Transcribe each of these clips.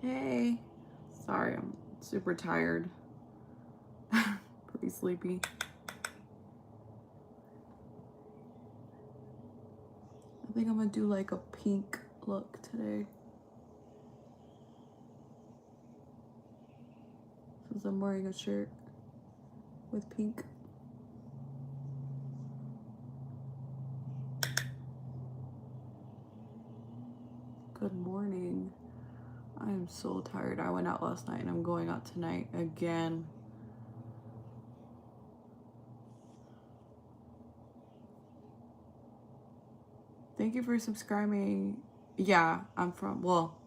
Hey, sorry, I'm super tired. Pretty sleepy. I think I'm gonna do like a pink look today. Since I'm wearing a shirt with pink. Good morning. I am so tired. I went out last night and I'm going out tonight again. Thank you for subscribing. Yeah, I'm from, well,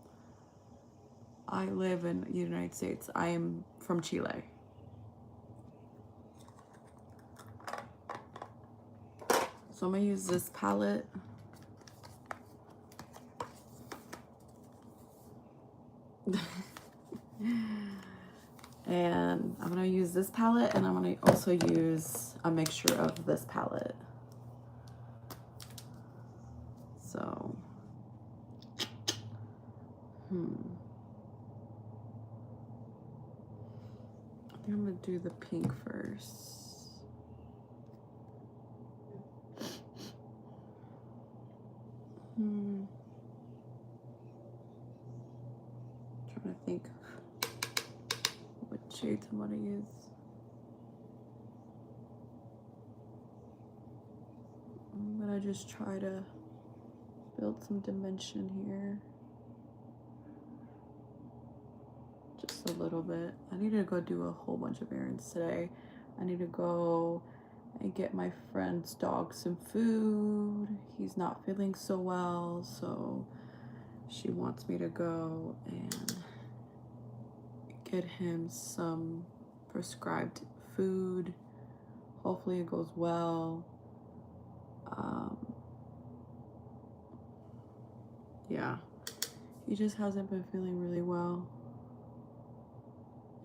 I live in the United States. I am from Chile. So I'm gonna use this palette. And I'm gonna use this palette, and I'm gonna also use a mixture of this palette. So, I think I'm gonna do the pink first. Trying to think what shades I'm gonna use. I'm gonna just try to build some dimension here. Just a little bit. I need to go do a whole bunch of errands today. I need to go and get my friend's dog some food. He's not feeling so well, so she wants me to go and get him some prescribed food. Hopefully it goes well. Yeah, he just hasn't been feeling really well.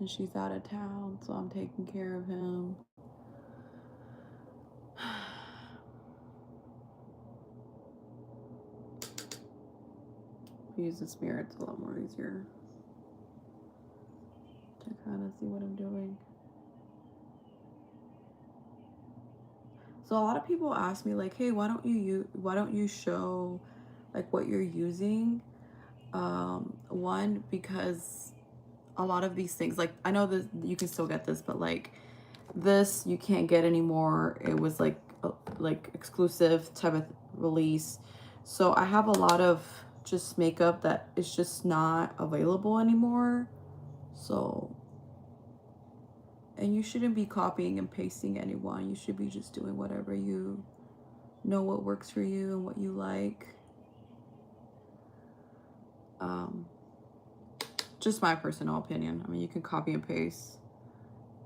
And she's out of town, so I'm taking care of him. Use this mirror, it's a lot more easier to kind of see what I'm doing. So a lot of people ask me like, hey, why don't you show like what you're using? One, because a lot of these things, like I know that you can still get this, but like this you can't get anymore. It was like exclusive type of release. So I have a lot of just makeup that is just not available anymore. So, and you shouldn't be copying and pasting anyone. You should be just doing whatever you know what works for you and what you like. Just my personal opinion. I mean, you can copy and paste,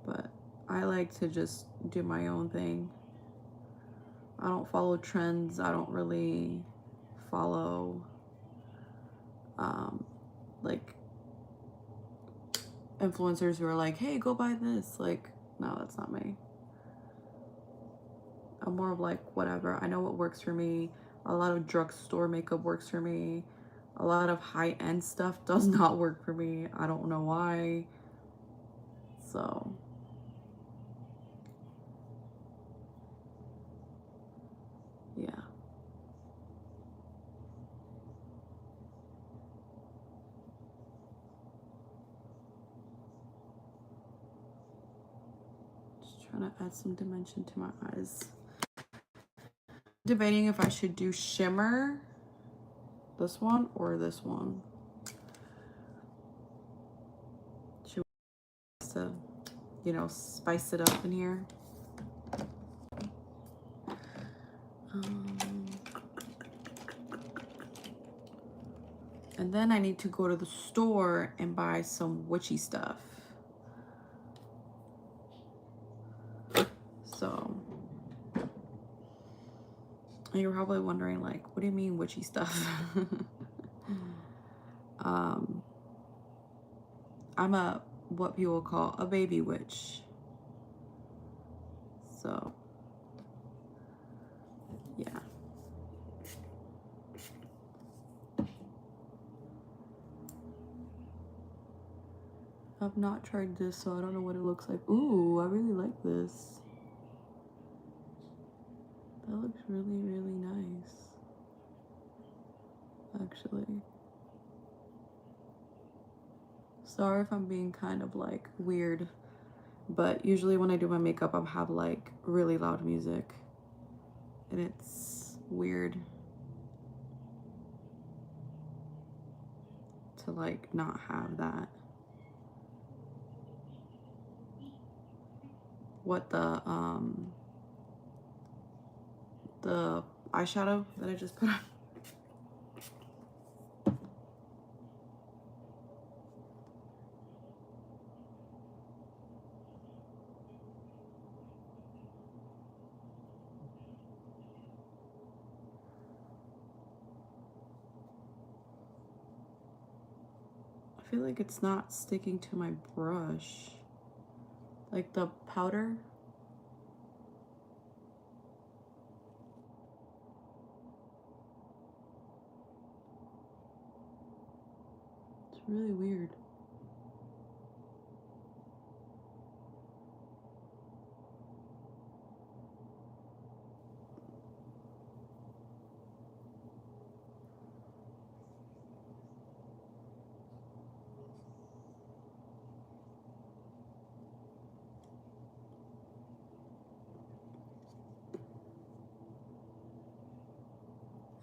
but I like to just do my own thing. I don't follow trends. I don't really follow like influencers who are like, hey, go buy this. Like, no, that's not me. I'm more of like, whatever. I know what works for me. A lot of drugstore makeup works for me. A lot of high-end stuff does not work for me. I don't know why. So, yeah. Just trying to add some dimension to my eyes. Debating if I should do shimmer, this one or this one. Should we to, you know, spice it up in here? And then I need to go to the store and buy some witchy stuff. So, and you're probably wondering, like, what do you mean witchy stuff? I'm a, what people call a baby witch. So, yeah. I've not tried this, so I don't know what it looks like. Ooh, I really like this. That looks really, really nice, actually. Sorry if I'm being kind of like weird, but usually when I do my makeup, I'll have like really loud music, and it's weird to like not have that. What the eyeshadow that I just put on. I feel like it's not sticking to my brush. Like the powder. It's really weird.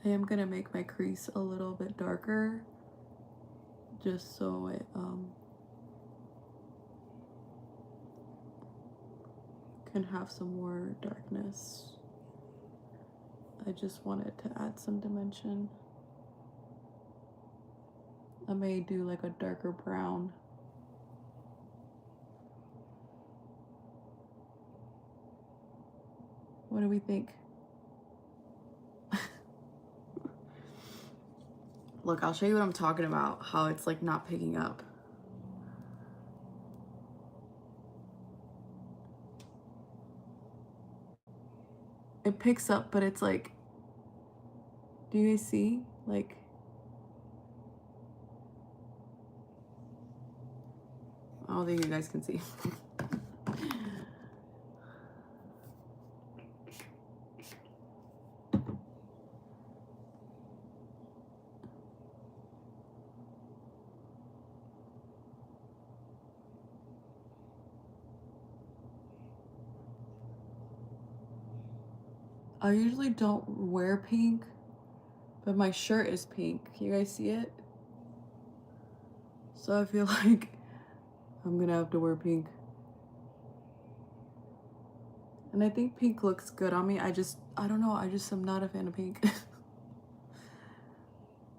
I am gonna make my crease a little bit darker just so it can have some more darkness. I just wanted to add some dimension. I may do like a darker brown. What do we think? Look, I'll show you what I'm talking about, how it's like not picking up. It picks up, but it's like, do you guys see? Like, I don't think you guys can see. I usually don't wear pink, but my shirt is pink. You guys see it? So I feel like I'm gonna have to wear pink. And I think pink looks good on me. I don't know, I'm not a fan of pink.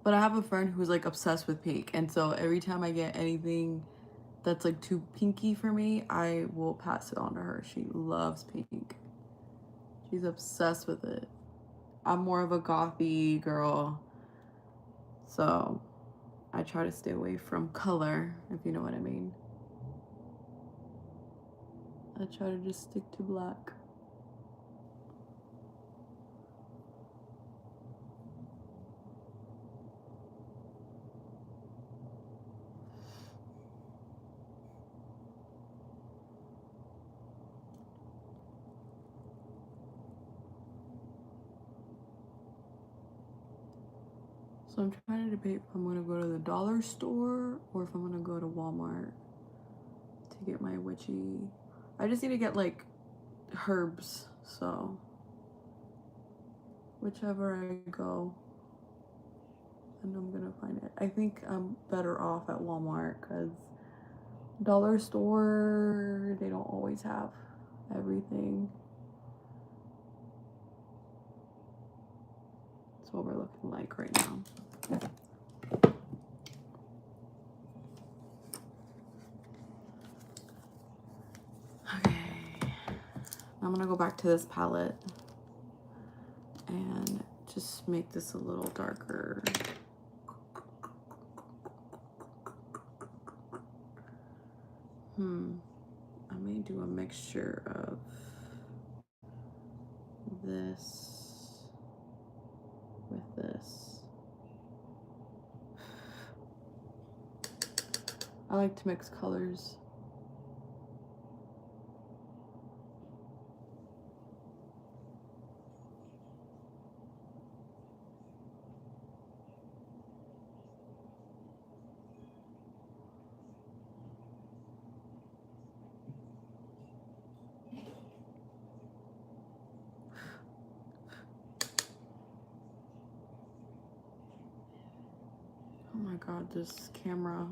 But I have a friend who's like obsessed with pink, and so every time I get anything that's like too pinky for me, I will pass it on to her. She loves pink. She's obsessed with it. I'm more of a gothy girl, so I try to stay away from color, if you know what I mean. I try to just stick to black. So I'm trying to debate if I'm gonna go to the dollar store or if I'm gonna go to Walmart to get my witchy. I just need to get like herbs, so whichever I go, and I'm gonna find it. I think I'm better off at Walmart because dollar store, they don't always have everything. That's what we're looking like right now. Okay, I'm gonna go back to this palette and just make this a little darker. I may do a mixture of this with this. I like to mix colors. Oh my god, this camera.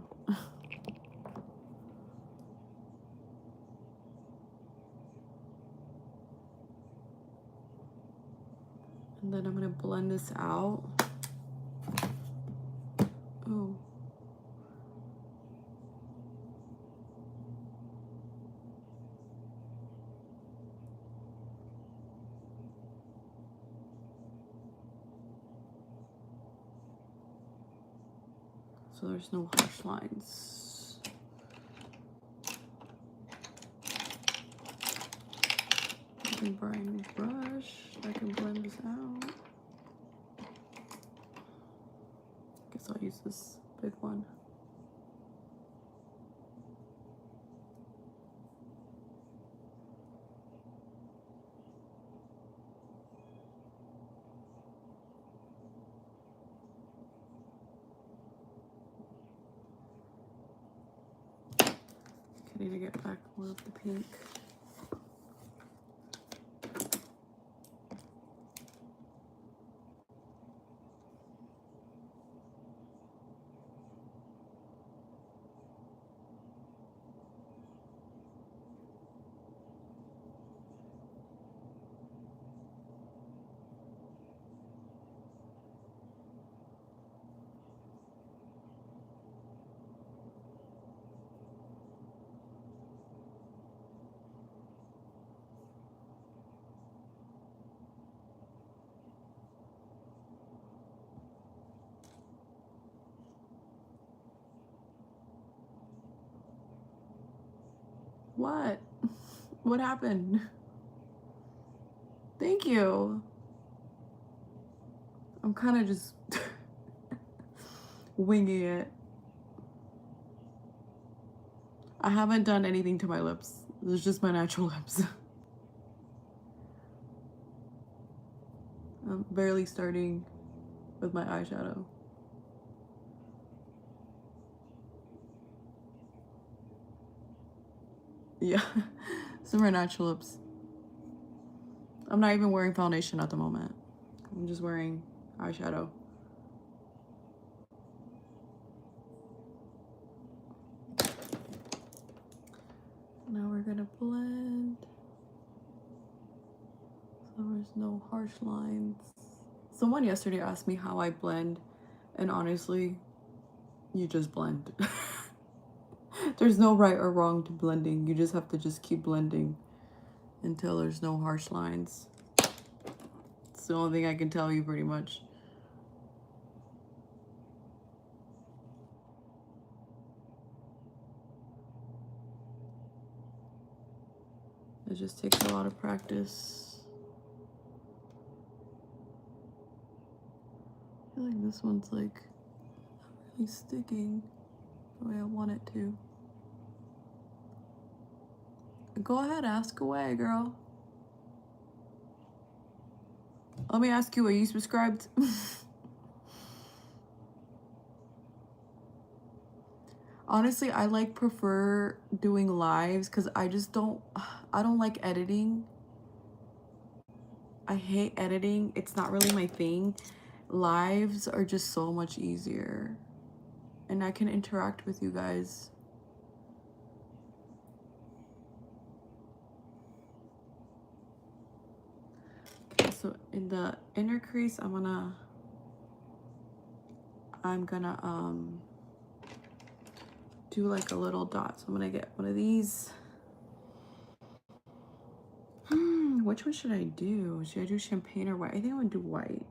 And then I'm gonna blend this out. Ooh. So there's no harsh lines. I can bring a brush. I can blend this out. Guess I'll use this big one. I need to get back more of the pink. What? What happened? Thank you. I'm kind of just winging it. I haven't done anything to my lips. It's just my natural lips. I'm barely starting with my eyeshadow. Yeah, some are natural lips. I'm not even wearing foundation at the moment. I'm just wearing eyeshadow. Now we're gonna blend. So there's no harsh lines. Someone yesterday asked me how I blend, and honestly, you just blend. There's no right or wrong to blending. You just have to just keep blending until there's no harsh lines. It's the only thing I can tell you pretty much. It just takes a lot of practice. I feel like this one's like not really sticking the way I want it to. Go ahead, ask away, girl. Let me ask you, are you subscribed? Honestly, I prefer doing lives because I don't like editing. I hate editing. It's not really my thing. Lives are just so much easier. And I can interact with you guys. Okay, so in the inner crease, I'm gonna do like a little dot. So I'm gonna get one of these. Which one should I do? Should I do champagne or white? I think I'm gonna do white.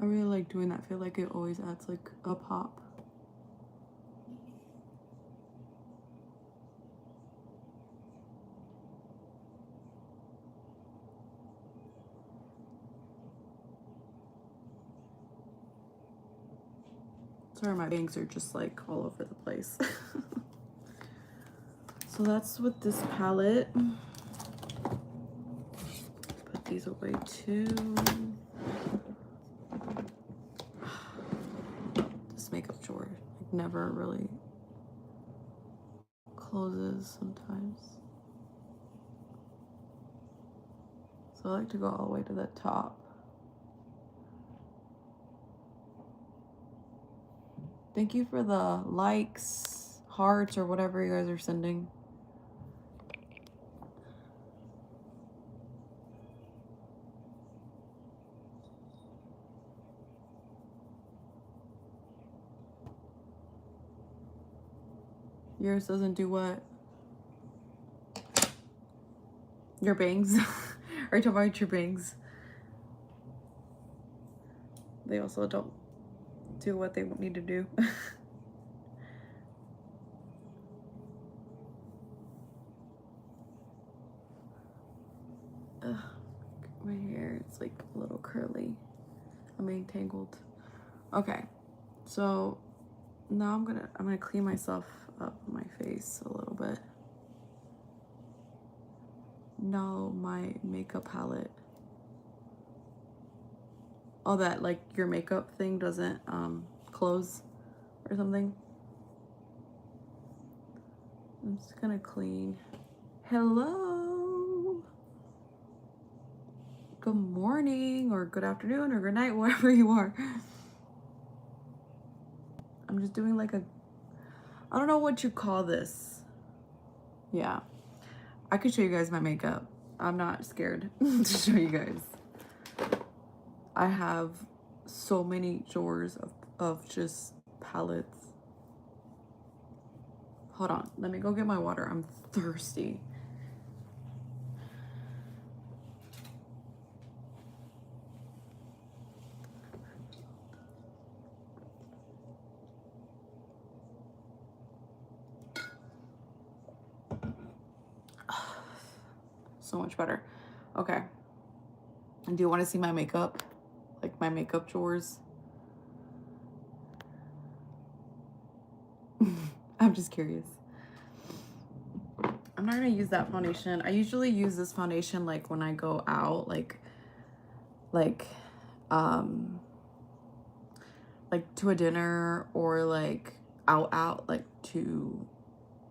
really like doing that. I feel like it always adds like a pop. Sorry, my bangs are just like all over the place. So that's with this palette. Put these away too. This makeup drawer never really closes sometimes. So I like to go all the way to the top. Thank you for the likes, hearts, or whatever you guys are sending. Yours doesn't do what? Your bangs? Are you talking about your bangs? They also don't do what they need to do. Ugh, my hair, it's like a little curly. I mean tangled. Okay, so now I'm gonna clean myself up my face a little bit. No, my makeup palette. Oh, that like your makeup thing doesn't close or something. I'm just gonna clean. Hello. Good morning or good afternoon or good night, wherever you are. I'm just doing like a, I don't know what you call this. Yeah, I could show you guys my makeup. I'm not scared to show you guys. I have so many drawers of just palettes. Hold on, let me go get my water. I'm thirsty. So much better. Okay. And do you want to see my makeup? Like my makeup drawers? I'm just curious. I'm not gonna use that foundation. I usually use this foundation like when I go out, like to a dinner or like out like to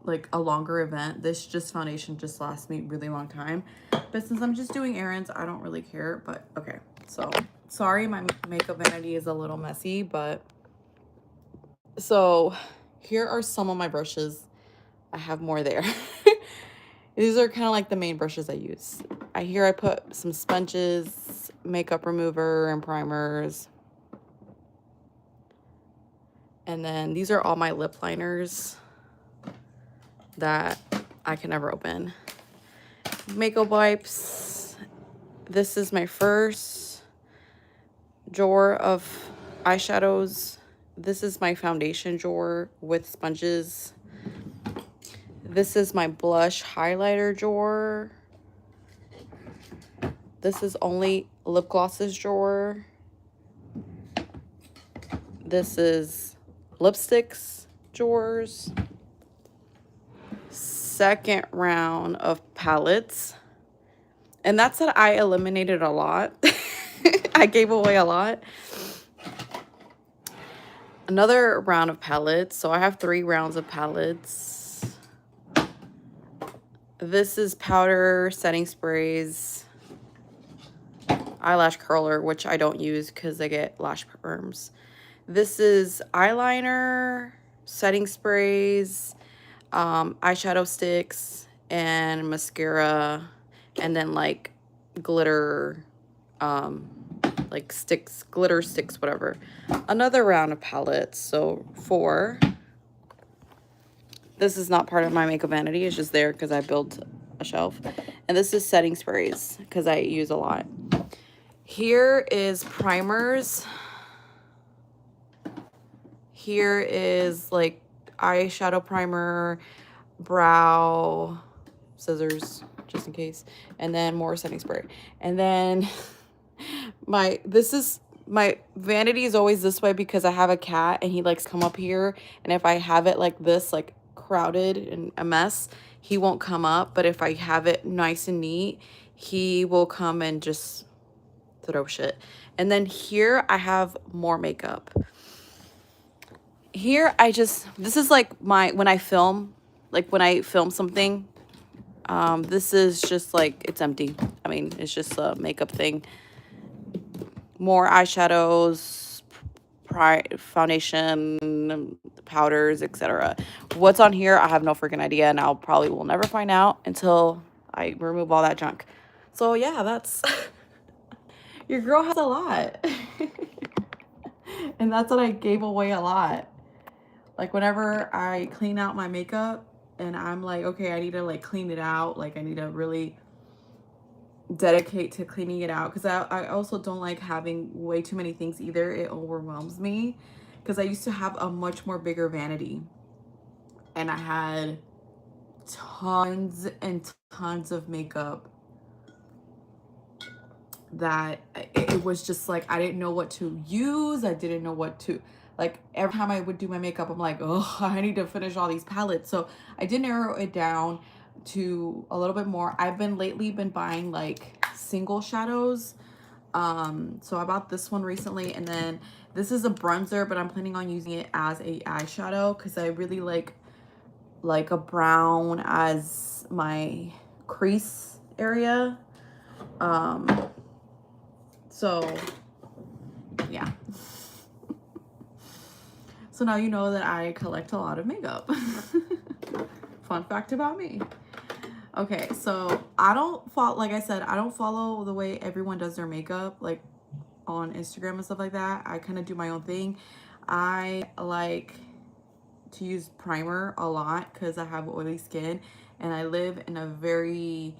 like a longer event. This just foundation just lasts me a really long time. But since I'm just doing errands, I don't really care. But okay, so sorry, my makeup vanity is a little messy, but so here are some of my brushes. I have more there. These are kind of like the main brushes I use. I put some sponges, makeup remover, and primers. And then these are all my lip liners that I can never open. Makeup wipes. This is my first drawer of eyeshadows. This is my foundation drawer with sponges. This is my blush highlighter drawer. This is only lip glosses drawer. This is lipsticks drawers. Second round of palettes. And that's that I eliminated a lot. I gave away a lot. Another round of palettes. So I have 3 rounds of palettes. This is powder setting sprays, eyelash curler, which I don't use because I get lash perms. This is eyeliner, setting sprays, eyeshadow sticks, and mascara, and then like glitter, like sticks, glitter sticks, whatever. Another round of palettes, so 4. This is not part of my makeup vanity. It's just there because I built a shelf. And this is setting sprays because I use a lot. Here is primers. here is like eyeshadow primer, brow, scissors, just in case, and then more setting spray. And then my vanity is always this way because I have a cat and he likes to come up here, and if I have it like this, like crowded and a mess, he won't come up. But if I have it nice and neat, he will come and just throw shit. And then here I have more makeup. Here this is like when I film something, this is just like, it's empty. I mean, it's just a makeup thing. More eyeshadows, foundation, powders, etc. What's on here, I have no freaking idea, and I'll probably will never find out until I remove all that junk. So yeah, that's your girl has a lot. And that's what I gave away a lot. Like whenever I clean out my makeup and I'm like, okay, I need to like clean it out, like I need to really dedicate to cleaning it out, because I also don't like having way too many things either. It overwhelms me, because I used to have a much more bigger vanity and I had tons and tons of makeup that it was just like I didn't know what to use. I didn't know what to, like, every time I would do my makeup, I'm like, oh, I need to finish all these palettes. So I did narrow it down to a little bit more. I've been lately been buying like single shadows. So I bought this one recently, and then this is a bronzer, but I'm planning on using it as a eyeshadow because I really like a brown as my crease area. So yeah. So now you know that I collect a lot of makeup. Fun fact about me. Okay, so I don't follow, like I said, I don't follow the way everyone does their makeup, like on Instagram and stuff like that. I kind of do my own thing. I like to use primer a lot because I have oily skin and I live in a very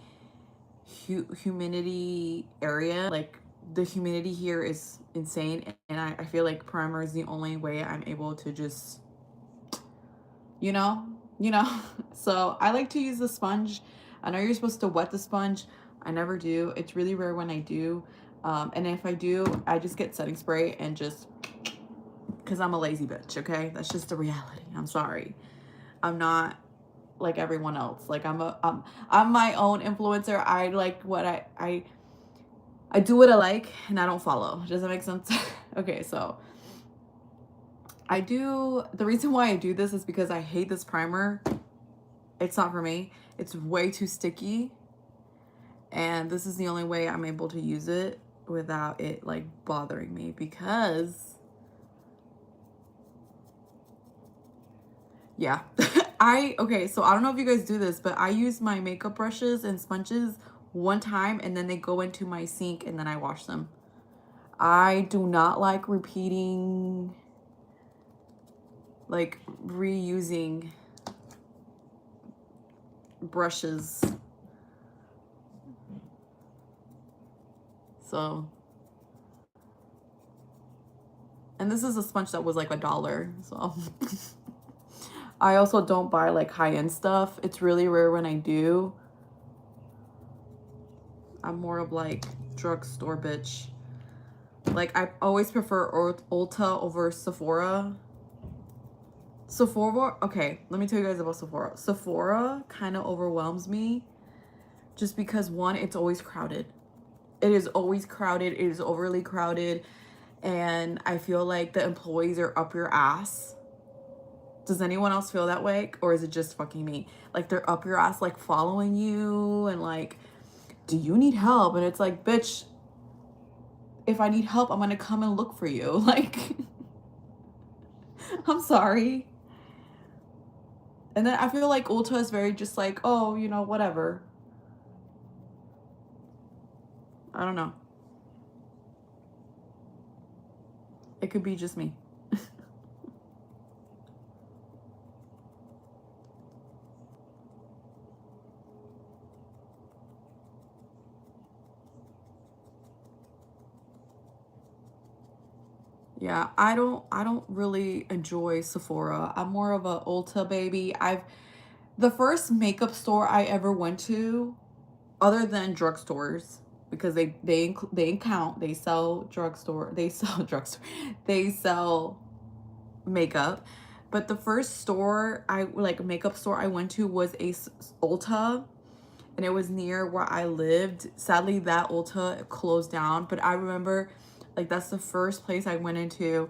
humidity area. Like the humidity here is insane, and I feel like primer is the only way I'm able to just, you know. So I like to use the sponge. I know you're supposed to wet the sponge. I never do. It's really rare when I do. And if I do, I just get setting spray and just, because I'm a lazy bitch, okay? That's just the reality. I'm sorry. I'm not like everyone else. Like I'm my own influencer. I like what I do what I like, and I don't follow. Does that make sense? Okay, so the reason why I do this is because I hate this primer. It's not for me. It's way too sticky. And this is the only way I'm able to use it without it like bothering me, because yeah. Okay, so I don't know if you guys do this, but I use my makeup brushes and sponges one time and then they go into my sink and then I wash them. I do not like repeating, like reusing brushes. So, and this is a sponge that was like $1, so I also don't buy like high-end stuff. It's really rare when I do. I'm more of like drugstore bitch. Like I always prefer Ulta over Sephora. Okay, let me tell you guys about Sephora. Sephora kind of overwhelms me just because, one, it's always crowded. It is always crowded. It is overly crowded. And I feel like the employees are up your ass. Does anyone else feel that way? Or is it just fucking me? Like they're up your ass, like following you and like, do you need help? And it's like, bitch, if I need help, I'm gonna come and look for you. Like, I'm sorry. And then I feel like Ulta is very just like, oh, you know, whatever. I don't know. It could be just me. Yeah, I don't really enjoy Sephora. I'm more of a Ulta baby. The first makeup store I ever went to, other than drugstores, because they count, they sell drugstore, they sell drugstore, they sell makeup. But the first store I like makeup store I went to was Ulta, and it was near where I lived. Sadly, that Ulta closed down, but I remember like that's the first place I went into.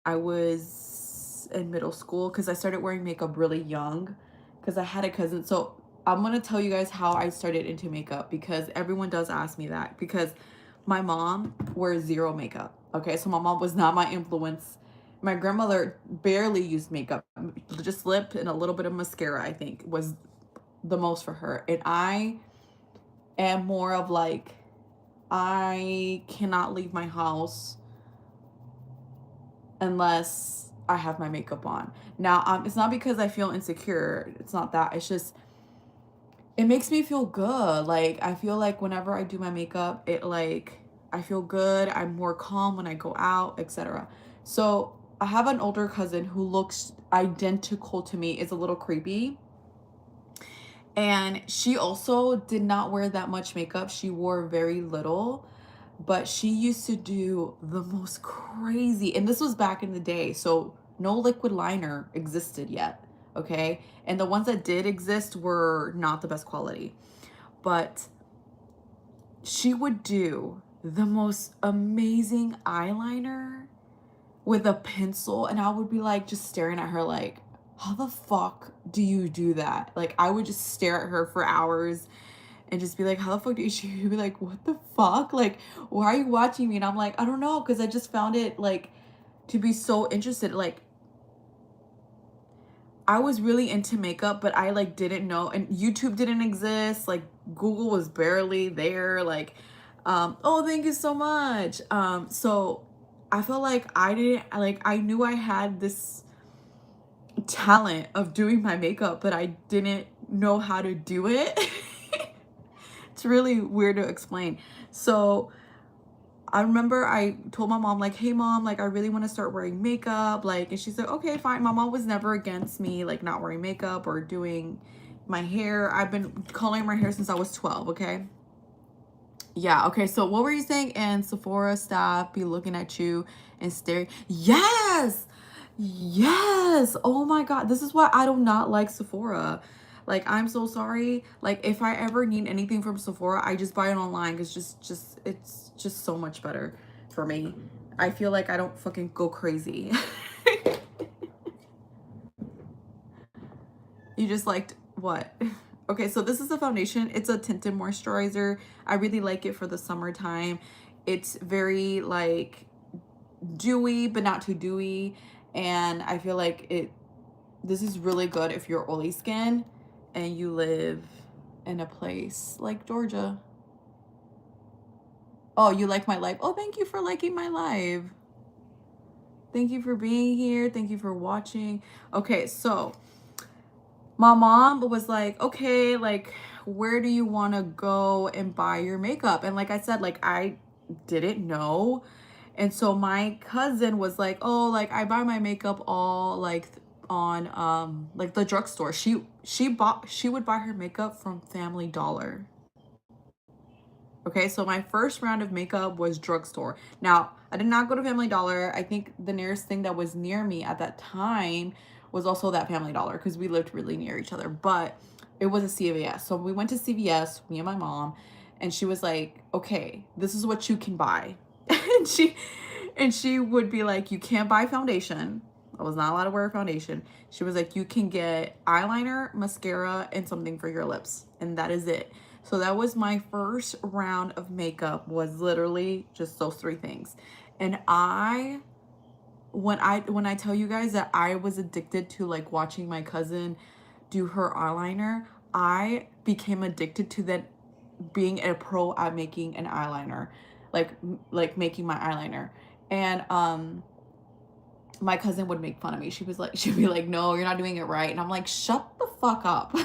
I was in middle school because I started wearing makeup really young because I had a cousin. So I'm gonna tell you guys how I started into makeup because everyone does ask me that because my mom wears zero makeup. Okay, so my mom was not my influence. My grandmother barely used makeup, just lip and a little bit of mascara, I think was the most for her. And I am more of like, I cannot leave my house unless I have my makeup on. Now, it's not because I feel insecure. It's not that. It's just, it makes me feel good. Like, I feel like whenever I do my makeup, I feel good. I'm more calm when I go out, etc. So, I have an older cousin who looks identical to me. It's a little creepy. And she also did not wear that much makeup. She wore very little, but she used to do the most crazy. And this was back in the day. So no liquid liner existed yet. Okay. And the ones that did exist were not the best quality. But she would do the most amazing eyeliner with a pencil, and I would be like just staring at her like, how the fuck do you do that? Like, I would just stare at her for hours and just be like, how the fuck do you? She'd be like, what the fuck? Like, why are you watching me? And I'm like, I don't know, because I just found it like to be so interested. Like, I was really into makeup, but I like didn't know, and YouTube didn't exist. Like, Google was barely there. Like, oh, thank you so much. So I felt like I knew I had this talent of doing my makeup, but I didn't know how to do it. It's really weird to explain. So I remember I told my mom, like, hey mom, like I really want to start wearing makeup. Like, and she said, okay, fine. My mom was never against me like not wearing makeup or doing my hair. I've been coloring my hair since I was 12, okay? Yeah, okay. So what were you saying? And Sephora staff be looking at you and staring. Yes. Yes. Oh my God. This is why I do not like Sephora. Like, I'm so sorry. Like, if I ever need anything from Sephora, I just buy it online. It's just it's just so much better for me. I feel like I don't fucking go crazy. You just liked what? Okay, so this is a foundation. It's a tinted moisturizer. I really like it for the summertime. It's very like dewy, but not too dewy. And I feel like this is really good if you're oily skin and you live in a place like Georgia. Oh, you like my live? Oh, thank you for liking my live. Thank you for being here. Thank you for watching. Okay, so my mom was like, okay, like, where do you want to go and buy your makeup? And like I said, like, I didn't know. And so my cousin was like, oh, like I buy my makeup all like on like the drugstore. She would buy her makeup from Family Dollar. Okay, so my first round of makeup was drugstore. Now, I did not go to Family Dollar. I think the nearest thing that was near me at that time was also that Family Dollar because we lived really near each other, but it was a CVS. So we went to CVS, me and my mom, and she was like, okay, this is what you can buy. and she would be like, you can't buy foundation. I was not allowed to wear a foundation. She was like, you can get eyeliner, mascara, and something for your lips. And that is it. So that was my first round of makeup, was literally just those three things. And when I tell you guys that I was addicted to like watching my cousin do her eyeliner, I became addicted to that, being a pro at making an eyeliner, like making my eyeliner. And my cousin would make fun of me. She'd be like, no, you're not doing it right. And I'm like, shut the fuck up.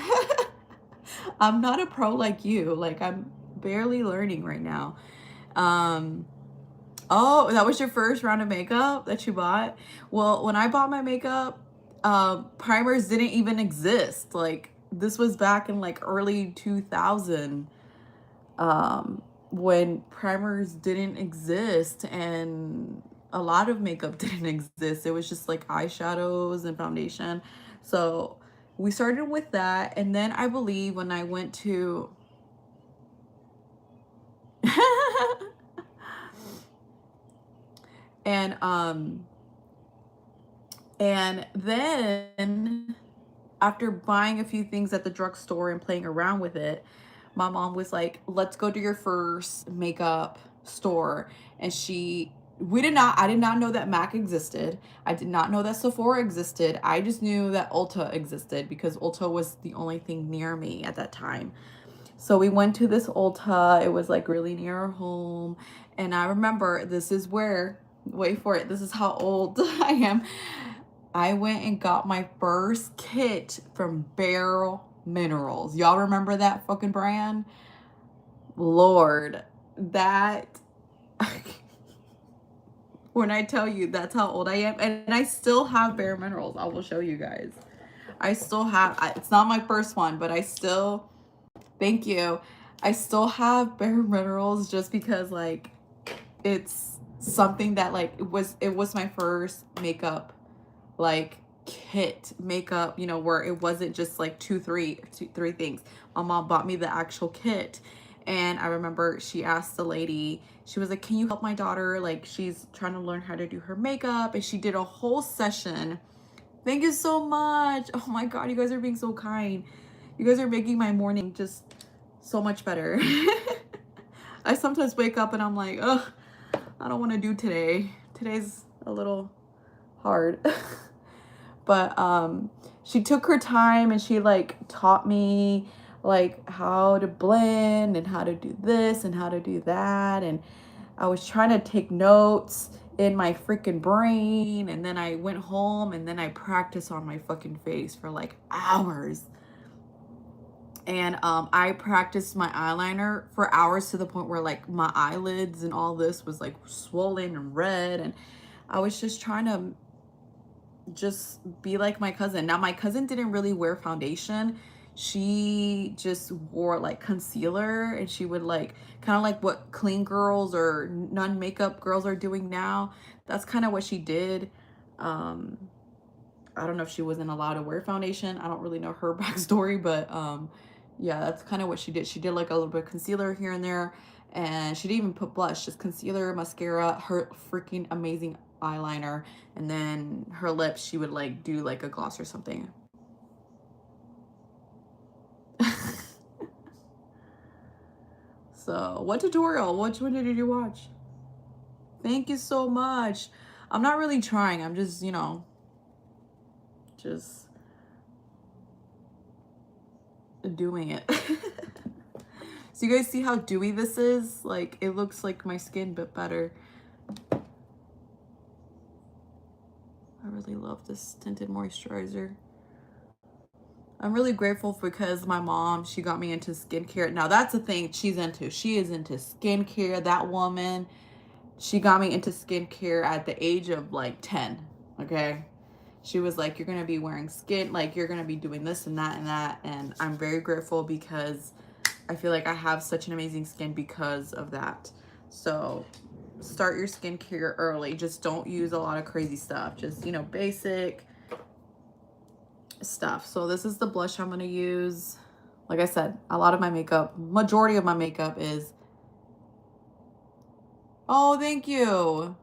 I'm not a pro like you. Like, I'm barely learning right now. Oh, that was your first round of makeup that you bought? Well, when I bought my makeup, primers didn't even exist. Like, this was back in like early 2000, um, when primers didn't exist and a lot of makeup didn't exist. It was just like eyeshadows and foundation. So we started with that. And then I believe when I went to and and then after buying a few things at the drugstore and playing around with it, my mom was like, let's go to your first makeup store. And I did not know that MAC existed. I did not know that Sephora existed. I just knew that Ulta existed because Ulta was the only thing near me at that time. So we went to this Ulta. It was like really near our home. And I remember this is where, wait for it, this is how old I am. I went and got my first kit from Bare Minerals. Y'all remember that fucking brand? Lord, that when I tell you that's how old I am, and I still have Bare Minerals. I will show you guys. I still have, it's not my first one, but I still, thank you. I still have Bare Minerals just because like it's something that like it was my first makeup like kit makeup, where it wasn't just like three things. My mom bought me the actual kit. And I remember she asked the lady, she was like, can you help my daughter? Like, she's trying to learn how to do her makeup. And she did a whole session. Thank you so much. Oh my God, you guys are being so kind. You guys are making my morning just so much better. I sometimes wake up and I'm like, ugh, I don't want to do today. Today's a little hard. But she took her time and she like taught me like how to blend and how to do this and how to do that. And I was trying to take notes in my freaking brain, and then I went home and then I practiced on my fucking face for like hours. And I practiced my eyeliner for hours to the point where like my eyelids and all this was like swollen and red. And I was just trying to just be like my cousin. Now, my cousin didn't really wear foundation. She just wore like concealer, and she would like kind of like what clean girls or non-makeup girls are doing now. That's kind of what she did. Um, I don't know if she wasn't allowed to wear foundation. I don't really know her backstory, but yeah, that's kind of what she did. She did like a little bit of concealer here and there, and she didn't even put blush, just concealer, mascara, her freaking amazing eyeliner, and then her lips, she would like do like a gloss or something. So, what tutorial? Which one did you watch? Thank you so much. I'm not really trying. I'm just, just doing it. So you guys see how dewy this is? Like, it looks like my skin, but better. I really love this tinted moisturizer. I'm really grateful because my mom, she got me into skincare. Now, that's the thing she's into. She is into skincare. That woman, she got me into skincare at the age of like 10, okay? She was like, you're going to be wearing skin, like you're going to be doing this and that and that. And I'm very grateful because I feel like I have such an amazing skin because of that. So start your skincare early. Just don't use a lot of crazy stuff. Just, basic stuff. So this is the blush I'm going to use. Like I said, a lot of my makeup, majority of my makeup is, oh, thank you.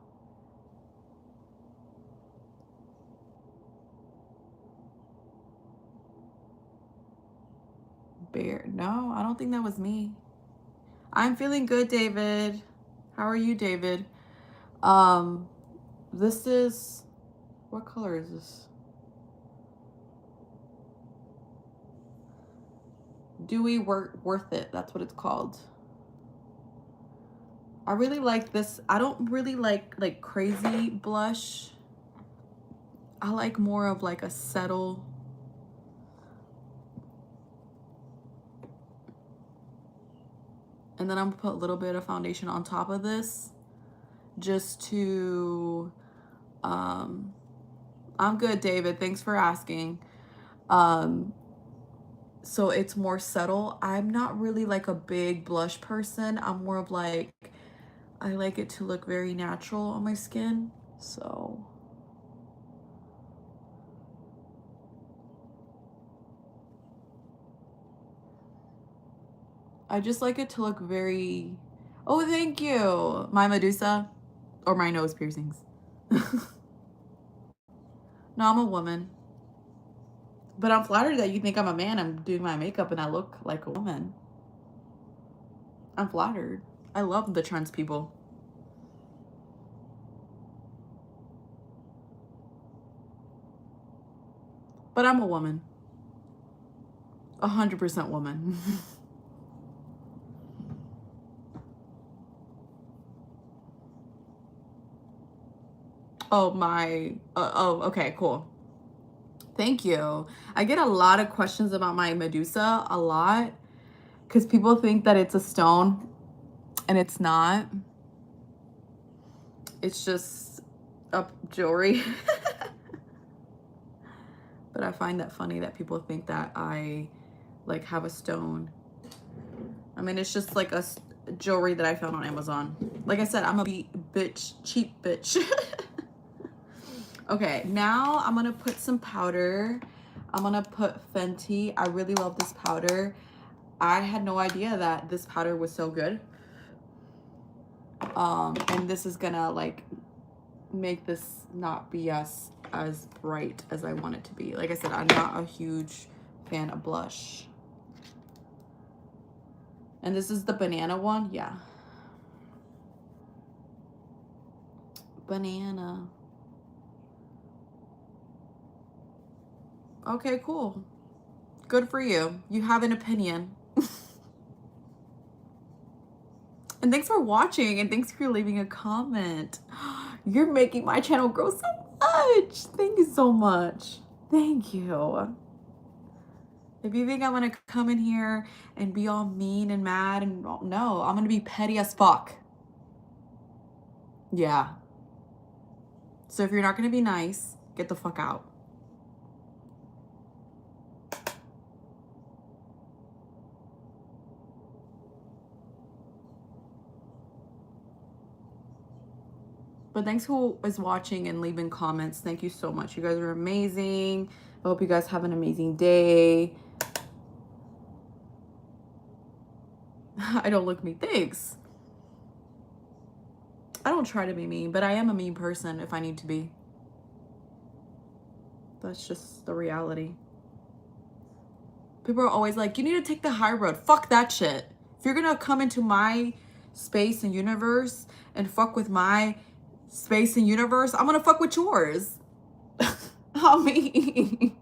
Bear, no, I don't think that was me. I'm feeling good, David. How are you, David? Um, this is, what color is this? Dewy Worth It. That's what it's called. I really like this. I don't really like crazy blush. I like more of like a settle. And then I'm gonna put a little bit of foundation on top of this. just to, I'm good, David. Thanks for asking. Um, so it's more subtle. I'm not really like a big blush person. I'm more of like, I like it to look very natural on my skin. So I just like it to look very, oh, thank you. My Medusa or my nose piercings. No, I'm a woman. But I'm flattered that you think I'm a man. I'm doing my makeup and I look like a woman. I'm flattered. I love the trans people. But I'm a woman. 100% woman. Oh, okay, cool. Thank you. I get a lot of questions about my Medusa, a lot, because people think that it's a stone and it's not. It's just a jewelry. But I find that funny that people think that I like have a stone. I mean, it's just like a jewelry that I found on Amazon. Like I said, I'm a bitch, cheap bitch. Okay, now I'm gonna put some powder. I'm gonna put Fenty. I really love this powder. I had no idea that this powder was so good. And this is gonna like make this not be as bright as I want it to be. Like I said, I'm not a huge fan of blush. And this is the banana one, yeah. Banana. Okay, cool. Good for you. You have an opinion. And thanks for watching and thanks for leaving a comment. You're making my channel grow so much. Thank you so much. Thank you. If you think I'm gonna come in here and be all mean and mad and no, I'm gonna be petty as fuck. Yeah. So if you're not gonna be nice, get the fuck out. But thanks who is watching and leaving comments. Thank you so much. You guys are amazing. I hope you guys have an amazing day. I don't look mean. Thanks. I don't try to be mean, but I am a mean person if I need to be. That's just the reality. People are always like, you need to take the high road. Fuck that shit. If you're gonna come into my space and universe and fuck with my space and universe, I'm gonna fuck with yours. I mean,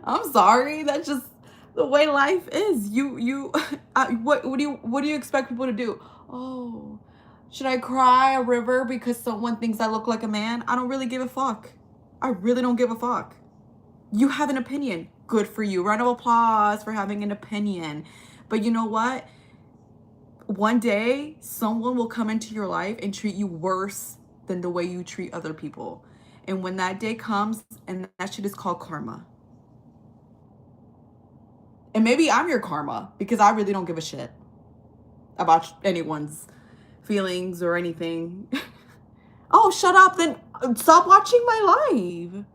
I'm sorry. That's just the way life is. What do you expect people to do? Oh, should I cry a river because someone thinks I look like a man? I don't really give a fuck. I really don't give a fuck. You have an opinion. Good for you. Round of applause for having an opinion. But you know what? One day, someone will come into your life and treat you worse than the way you treat other people. And when that day comes, and that shit is called karma. And maybe I'm your karma because I really don't give a shit about anyone's feelings or anything. Oh, shut up. Then stop watching my live.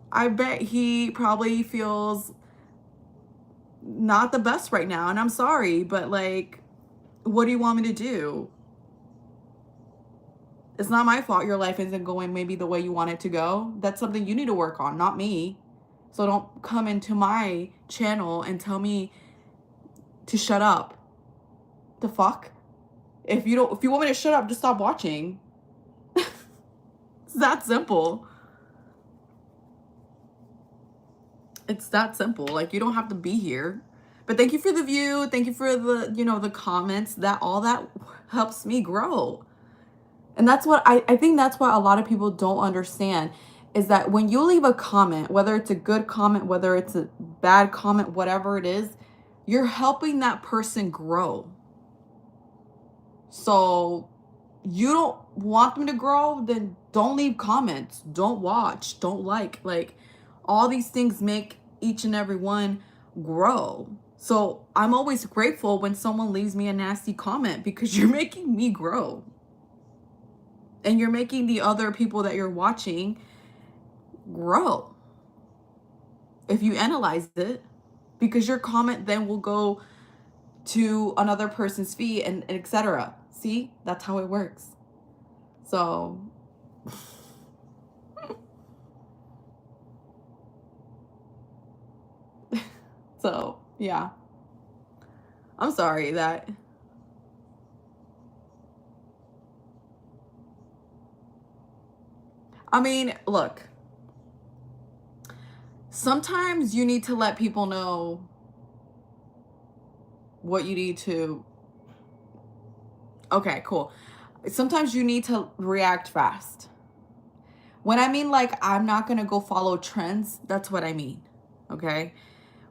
I bet he probably feels not the best right now. And I'm sorry, but like, what do you want me to do? It's not my fault your life isn't going maybe the way you want it to go. That's something you need to work on, not me. So don't come into my channel and tell me to shut up. The fuck? If you want me to shut up, just stop watching. It's that simple. It's that simple. Like, you don't have to be here. But thank you for the view. Thank you for the, the comments. That all that helps me grow. And that's what I think that's what a lot of people don't understand is that when you leave a comment, whether it's a good comment, whether it's a bad comment, whatever it is, You're helping that person grow. So you don't want them to grow, then don't leave comments, don't watch, don't like all these things make each and every one grow. So I'm always grateful when someone leaves me a nasty comment because you're making me grow. And you're making the other people that you're watching grow. If you analyze it, because your comment then will go to another person's feed and etc. See, that's how it works. So so yeah, I'm sorry that I mean, look, sometimes you need to let people know what you need to. Okay, cool. Sometimes you need to react fast. When I mean like I'm not going to go follow trends, that's what I mean. Okay?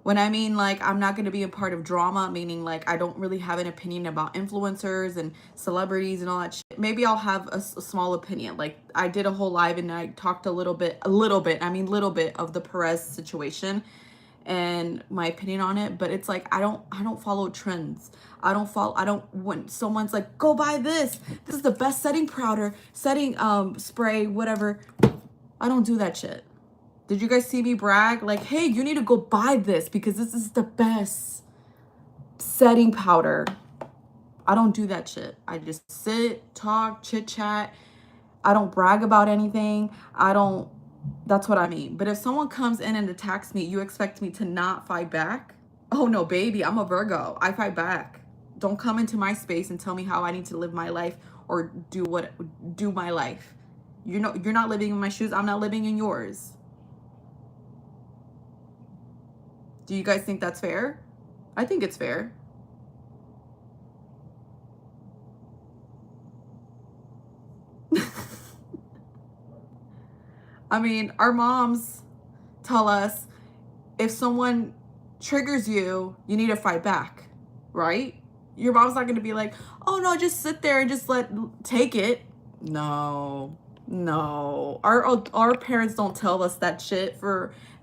When I mean like I'm not going to be a part of drama, meaning like I don't really have an opinion about influencers and celebrities and all that shit. Maybe I'll have a small opinion. Like I did a whole live and I talked a little bit of the Perez situation and my opinion on it, but it's like I don't follow trends. I don't when someone's like, go buy this. This is the best setting spray, whatever. I don't do that shit. Did you guys see me brag? Like, hey, you need to go buy this because this is the best setting powder. I don't do that shit. I just sit, talk, chit chat. I don't brag about anything. That's what I mean. But if someone comes in and attacks me, you expect me to not fight back? Oh no, baby, I'm a Virgo. I fight back. Don't come into my space and tell me how I need to live my life or do my life. You're not living in my shoes. I'm not living in yours. Do you guys think that's fair? I think it's fair. I mean, our moms tell us if someone triggers you, you need to fight back, right? Your mom's not going to be like, oh no, just sit there and just take it. No. Our parents don't tell us that shit.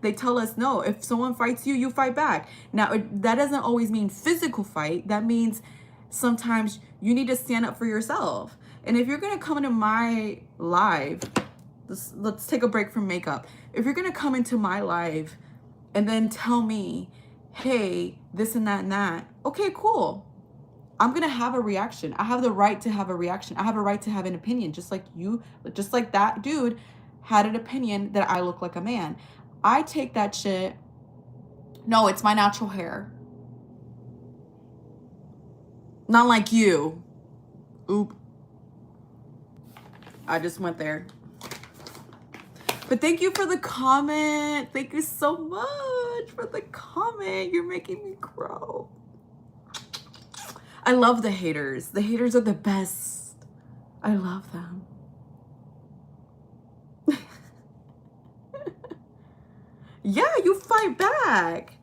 They tell us, no, if someone fights you, you fight back. Now, that doesn't always mean physical fight. That means sometimes you need to stand up for yourself. And if you're going to come into my live, let's take a break from makeup. If you're going to come into my live and then tell me, hey, this and that, okay, cool. I'm going to have a reaction. I have the right to have a reaction. I have a right to have an opinion, just like that dude had an opinion that I look like a man. I take that shit. No, it's my natural hair. Not like you. Oop. I just went there. But thank you for the comment. Thank you so much for the comment. You're making me grow. I love the haters. The haters are the best. I love them. Yeah, you fight back.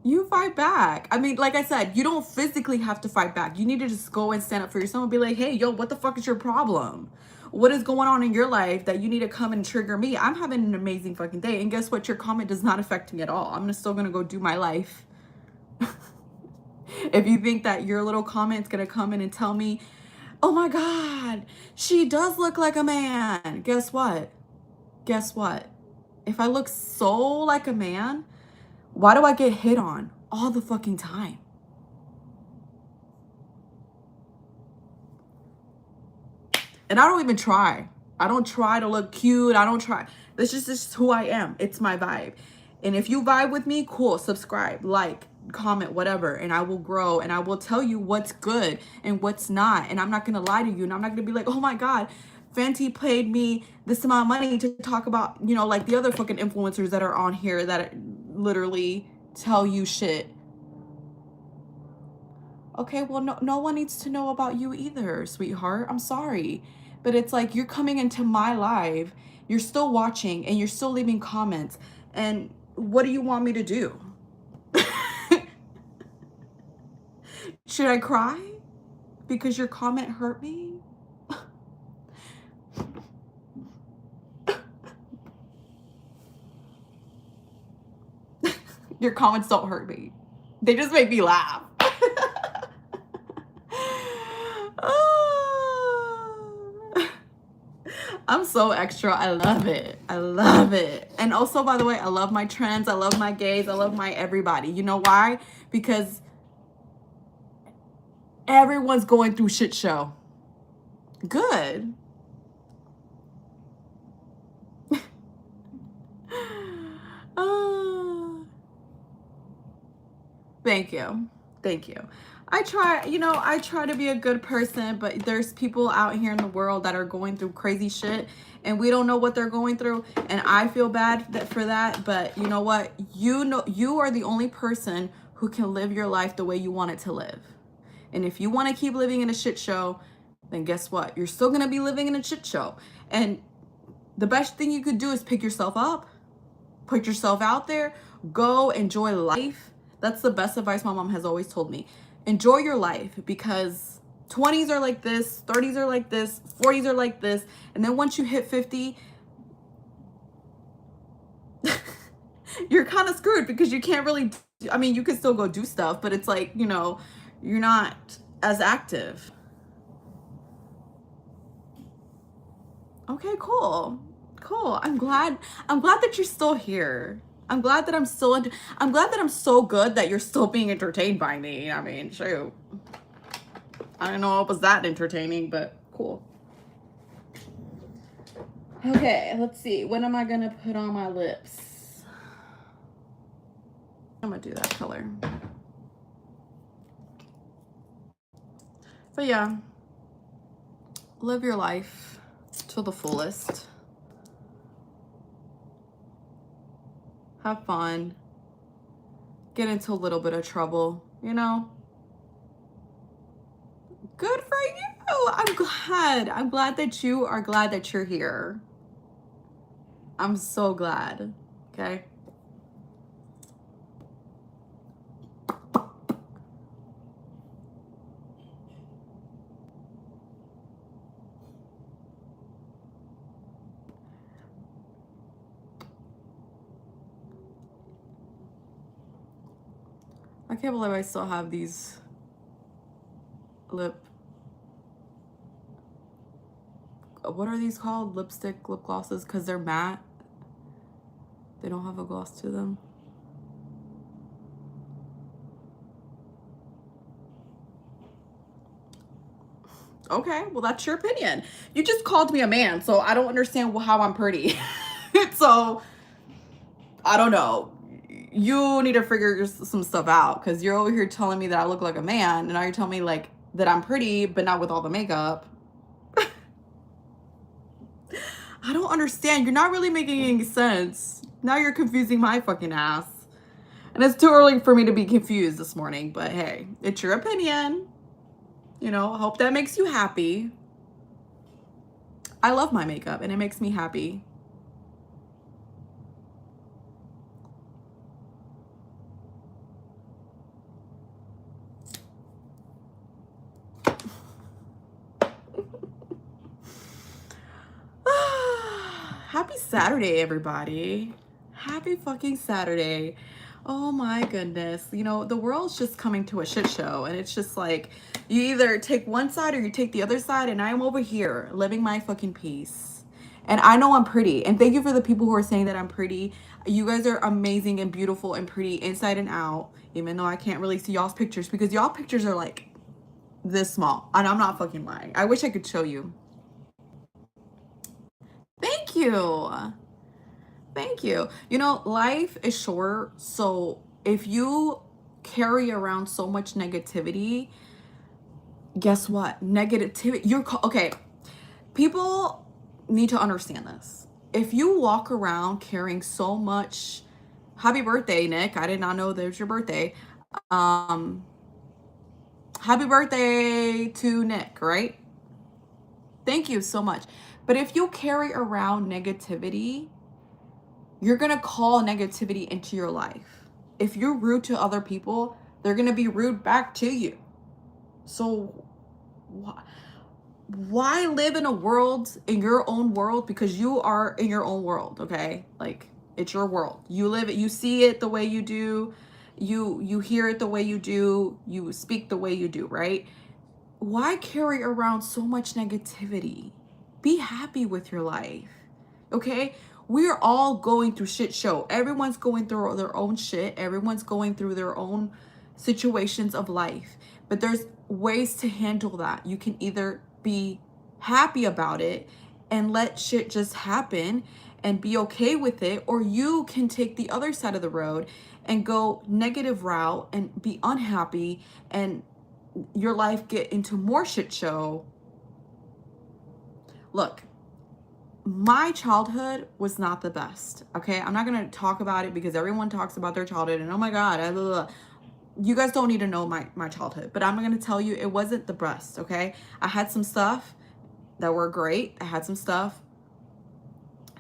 You fight back. I mean, like I said, you don't physically have to fight back. You need to just go and stand up for yourself and be like, hey, yo, what the fuck is your problem? What is going on in your life that you need to come and trigger me? I'm having an amazing fucking day. And guess what? Your comment does not affect me at all. I'm still going to go do my life. If you think that your little comment's going to come in and tell me, oh my God, she does look like a man. Guess what? If I look so like a man, why do I get hit on all the fucking time? And I don't even try. I don't try to look cute. I don't try. This is just who I am. It's my vibe. And if you vibe with me, cool, subscribe, like, comment, whatever, and I will grow and I will tell you what's good and what's not. And I'm not going to lie to you. And I'm not going to be like, oh my God, Fenty paid me this amount of money to talk about, you know, like the other fucking influencers that are on here that literally tell you shit. Okay, well, no one needs to know about you either, sweetheart. I'm sorry. But it's like you're coming into my live, you're still watching and you're still leaving comments. And what do you want me to do? Should I cry because your comment hurt me? Your comments don't hurt me. They just make me laugh. I'm so extra. I love it. I love it. And also, by the way, I love my trends. I love my gays. I love my everybody. You know why? Because everyone's going through shit show. Good. Thank you. Thank you. I try to be a good person, but there's people out here in the world that are going through crazy shit and we don't know what they're going through. And I feel bad for that. But you know what? You are the only person who can live your life the way you want it to live. And if you want to keep living in a shit show, then guess what? You're still going to be living in a shit show. And the best thing you could do is pick yourself up, put yourself out there, go enjoy life. That's the best advice my mom has always told me. Enjoy your life, because 20s are like this, 30s are like this, 40s are like this. And then once you hit 50, you're kind of screwed because you can't really, I mean, you can still go do stuff, but it's like, you know, you're not as active. Okay, cool. Cool. I'm glad that you're still here. I'm glad that I'm glad that I'm so good that you're still being entertained by me. I mean, shoot. I don't know if it was that entertaining, but cool. Okay, let's see. When am I going to put on my lips? I'm going to do that color. But yeah, live your life to the fullest. Have fun. Get into a little bit of trouble, you know? Good for you. I'm glad that you are glad that you're here. I'm so glad. Okay. I can't believe I still have these what are these called? Lip glosses, because they're matte. They don't have a gloss to them. Okay, well, that's your opinion. You just called me a man, so I don't understand how I'm pretty. So, I don't know. You need to figure some stuff out, because you're over here telling me that I look like a man, and now you're telling me like that I'm pretty, but not with all the makeup. I don't understand. You're not really making any sense. Now you're confusing my fucking ass. And it's too early for me to be confused this morning, but hey, it's your opinion. You know, I hope that makes you happy. I love my makeup and it makes me happy. Happy Saturday, everybody. Happy fucking Saturday. Oh my goodness. You know, the world's just coming to a shit show, and it's just like you either take one side or you take the other side, and I'm over here living my fucking peace. And I know I'm pretty. And thank you for the people who are saying that I'm pretty. You guys are amazing and beautiful and pretty inside and out, even though I can't really see y'all's pictures because y'all pictures are like this small. And I'm not fucking lying. I wish I could show you. Thank you. Thank you. You know, life is short. So if you carry around so much negativity, guess what? Negativity, okay. People need to understand this. If you walk around carrying so much, happy birthday, Nick. I did not know that was your birthday. Happy birthday to Nick, right? Thank you so much. But if you carry around negativity, you're going to call negativity into your life. If you're rude to other people, they're going to be rude back to you. So why live in a world, in your own world? Because you are in your own world, okay? Like, it's your world. You live it, you see it the way you do, you hear it the way you do, you speak the way you do, right? Why carry around so much negativity? Be happy with your life, okay? We're all going through shit show. Everyone's going through their own shit. Everyone's going through their own situations of life. But there's ways to handle that. You can either be happy about it and let shit just happen and be okay with it, or you can take the other side of the road and go negative route and be unhappy and your life get into more shit show. Look, my childhood was not the best, okay? I'm not gonna talk about it because everyone talks about their childhood and oh my God, blah, blah, blah. You guys don't need to know my childhood, but I'm gonna tell you it wasn't the best, okay? I had some stuff that were great. I had some stuff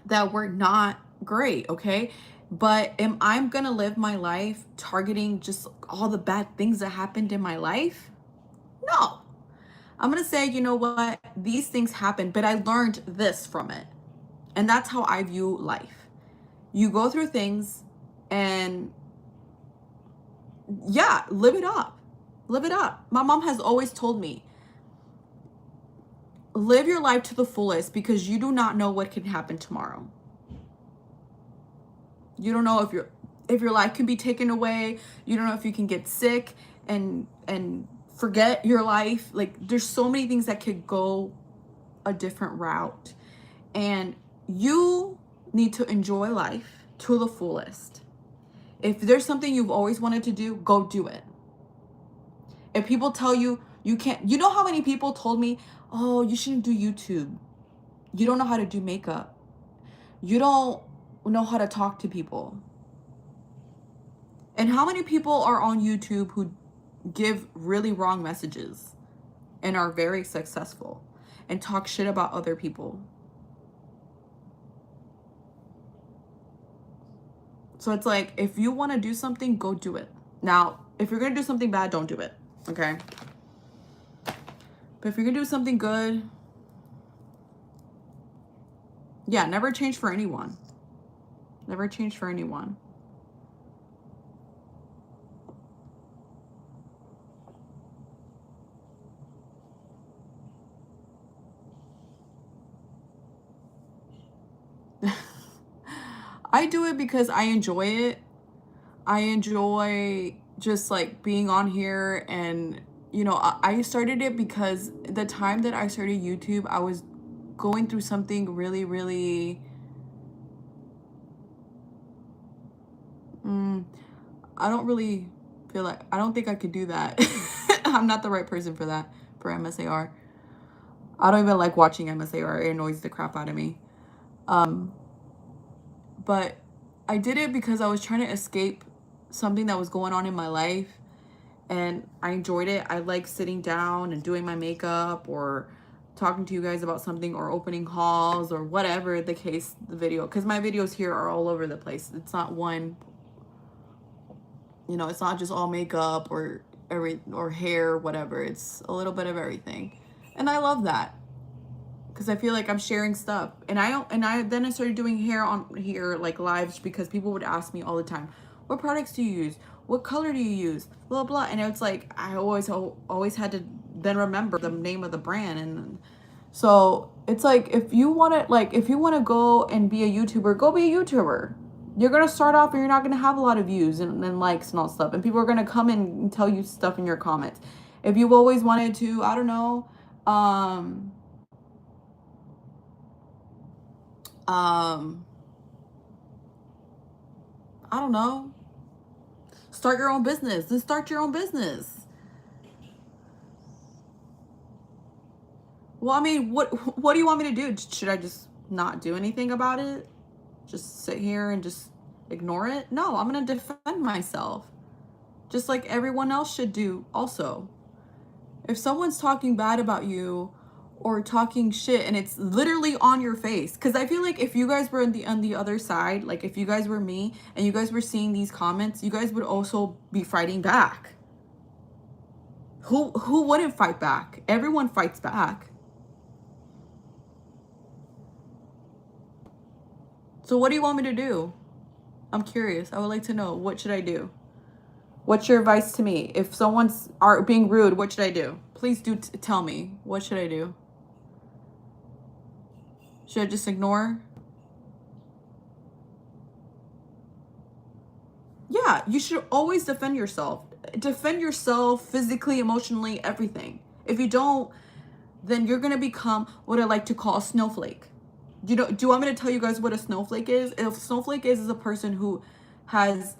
that were not great, okay? But I'm gonna live my life targeting just all the bad things that happened in my life? No. I'm gonna say, you know what? These things happen, but I learned this from it. And that's how I view life. You go through things and yeah, live it up. Live it up. My mom has always told me, live your life to the fullest because you do not know what can happen tomorrow. You don't know if your life can be taken away. You don't know if you can get sick and forget your life. Like, there's so many things that could go a different route. And you need to enjoy life to the fullest. If there's something you've always wanted to do, go do it. If people tell you you can't, you know how many people told me, oh, you shouldn't do YouTube. You don't know how to do makeup. You don't know how to talk to people. And how many people are on YouTube who give really wrong messages and are very successful and talk shit about other people? So it's like, if you want to do something, go do it. Now, if you're going to do something bad, don't do it. Okay? But if you're going to do something good, yeah, never change for anyone. Never change for anyone. I do it because I enjoy it. I enjoy just like being on here, and you know, I started it because the time that I started YouTube, I was going through something really, really I don't really feel like, I don't think I could do that. I'm not the right person for that, for MSAR. I don't even like watching MSAR. It annoys the crap out of me. But I did it because I was trying to escape something that was going on in my life, and I enjoyed it. I like sitting down and doing my makeup or talking to you guys about something or opening hauls or whatever the case, the video, because my videos here are all over the place. It's not one, you know, it's not just all makeup or hair, whatever. It's a little bit of everything. And I love that because I feel like I'm sharing stuff. And then I started doing hair on here, like lives, because people would ask me all the time, what products do you use? What color do you use? Blah, blah. And it's like, I always had to then remember the name of the brand. And so it's like, if you want to go and be a YouTuber, go be a YouTuber. You're going to start off and you're not going to have a lot of views and likes and all stuff. And people are going to come in and tell you stuff in your comments. If you've always wanted to, I don't know, I don't know, start your own business, then start your own business. Well, I mean, what do you want me to do? Should I just not do anything about it? Just sit here and just ignore it? No, I'm going to defend myself. Just like everyone else should do also. If someone's talking bad about you or talking shit and it's literally on your face, because I feel like if you guys were on the other side, like if you guys were me and you guys were seeing these comments, you guys would also be fighting back. Who wouldn't fight back? Everyone fights back. So what do you want me to do? I'm curious. I would like to know. What should I do? What's your advice to me? If someone's being rude, what should I do? Please do tell me. What should I do? Should I just ignore? Yeah, you should always defend yourself. Defend yourself physically, emotionally, everything. If you don't, then you're going to become what I like to call a snowflake. Do you want me to tell you guys what a snowflake is? A snowflake is a person who has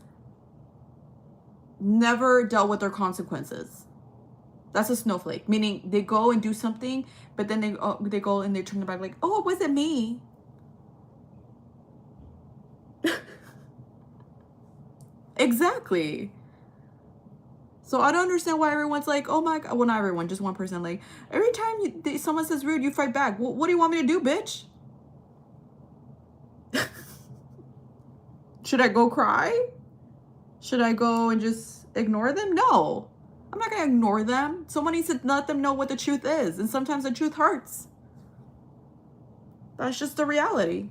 never dealt with their consequences. That's a snowflake, meaning they go and do something, but then they go and they turn back like, oh, it wasn't me. Exactly. So I don't understand why everyone's like, oh my God. Well, not everyone, just one person. Like, every time someone says rude, you fight back. What do you want me to do, bitch? Should I go cry? Should I go and just ignore them? No. I'm not going to ignore them. Someone needs to let them know what the truth is. And sometimes the truth hurts. That's just the reality.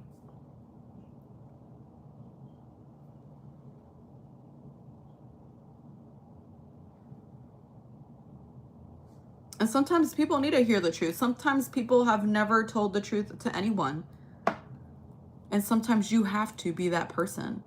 And sometimes people need to hear the truth. Sometimes people have never told the truth to anyone. And sometimes you have to be that person.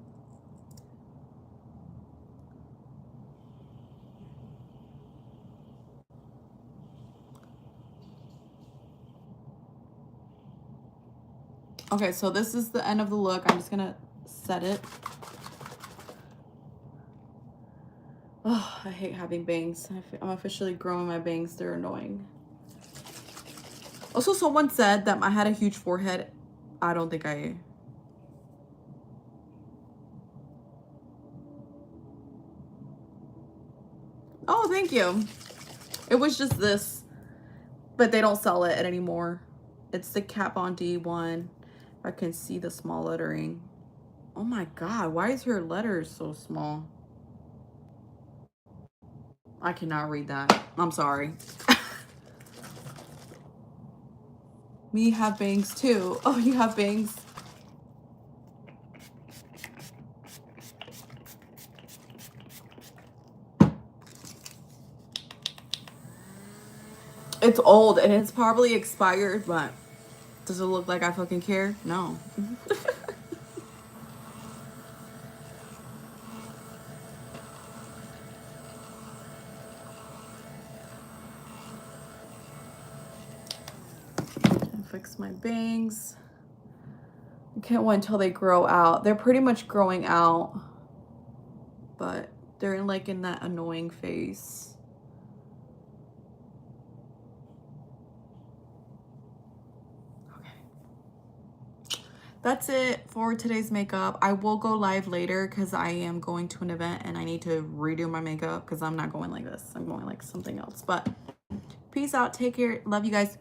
Okay, so this is the end of the look. I'm just going to set it. Oh, I hate having bangs. I'm officially growing my bangs. They're annoying. Also, someone said that I had a huge forehead. I don't think I... Oh, thank you. It was just this, but they don't sell it anymore. It's the Kat Von D one. I can see the small lettering. Oh my God, why is her letters so small? I cannot read that. I'm sorry. Me have bangs too. Oh, you have bangs? It's old and it's probably expired, but does it look like I fucking care? No. Fix my bangs. I can't wait until they grow out. They're pretty much growing out, but they're in that annoying phase. That's it for today's makeup. I will go live later because I am going to an event and I need to redo my makeup because I'm not going like this. I'm going like something else. But peace out. Take care. Love you guys.